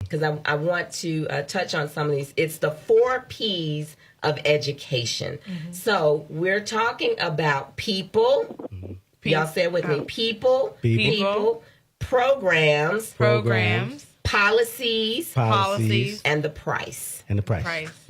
because I want to touch on some of these. It's the 4 P's of education. So we're talking about people. Y'all say it with me. People, programs, policies, and the price.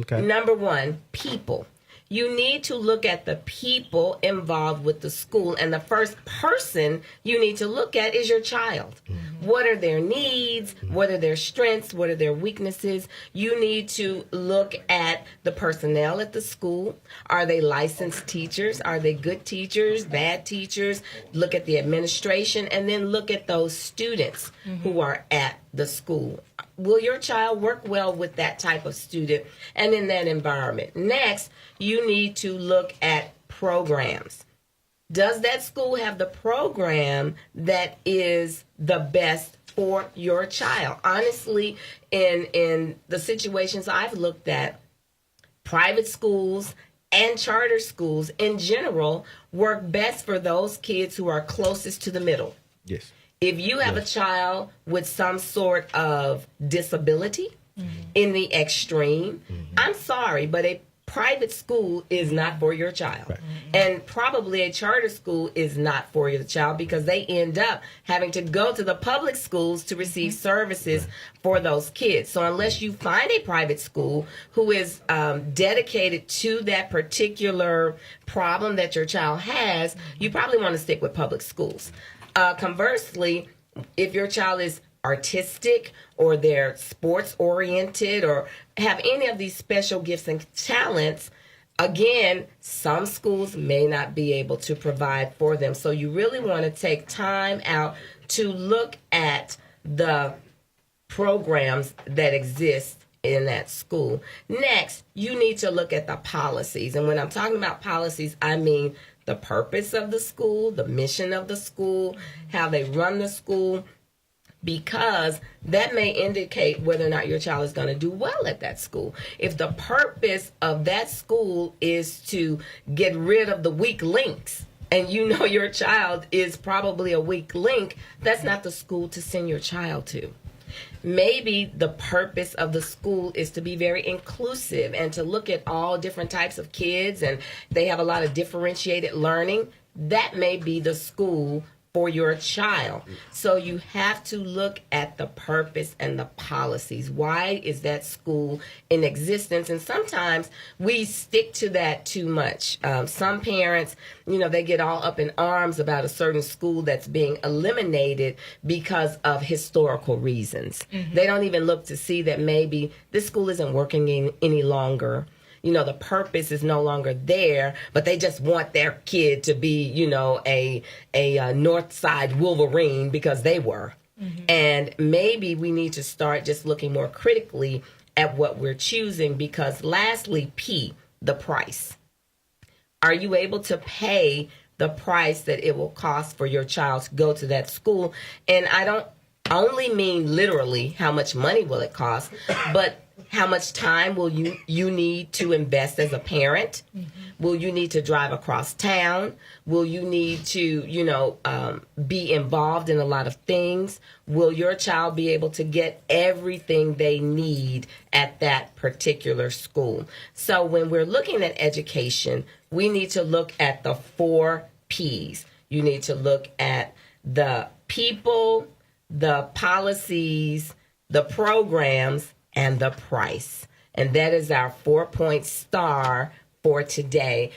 Okay. Number 1, people. You need to look at the people involved with the school, and the first person you need to look at is your child. What are their needs? What are their strengths? What are their weaknesses? You need to look at the personnel at the school. Are they licensed teachers? Are they good teachers, bad teachers? Look at the administration, and then look at those students who are at the school. Will your child work well with that type of student and in that environment? Next, you need to look at programs. Does that school have the program that is the best for your child? Honestly, in the situations I've looked at, private schools and charter schools in general work best for those kids who are closest to the middle. Yes. If you have a child with some sort of disability in the extreme, I'm sorry, but a private school is not for your child. Right. And probably a charter school is not for your child because they end up having to go to the public schools to receive services for those kids. So unless you find a private school who is dedicated to that particular problem that your child has, you probably want to stick with public schools. Conversely, if your child is artistic or they're sports oriented or have any of these special gifts and talents, again, some schools may not be able to provide for them. So you really want to take time out to look at the programs that exist in that school. Next, you need to look at the policies. And when I'm talking about policies, I mean the purpose of the school, the mission of the school, how they run the school, because that may indicate whether or not your child is going to do well at that school. If the purpose of that school is to get rid of the weak links, and you know your child is probably a weak link, that's not the school to send your child to. Maybe the purpose of the school is to be very inclusive and to look at all different types of kids, and they have a lot of differentiated learning. That may be the school for your child. So you have to look at the purpose and the policies. Why is that school in existence? And sometimes we stick to that too much. Some parents, they get all up in arms about a certain school that's being eliminated because of historical reasons. They don't even look to see that maybe this school isn't working any longer. The purpose is no longer there, but they just want their kid to be, a North Side Wolverine because they were. And maybe we need to start just looking more critically at what we're choosing, because lastly, P, the price. Are you able to pay the price that it will cost for your child to go to that school? And I don't only mean literally how much money will it cost, but how much time will you need to invest as a parent? Will you need to drive across town? Will you need to, be involved in a lot of things? Will your child be able to get everything they need at that particular school? So when we're looking at education, we need to look at the 4 P's. You need to look at the people, the policies, the programs, and the price. And that is our 4-point star for today.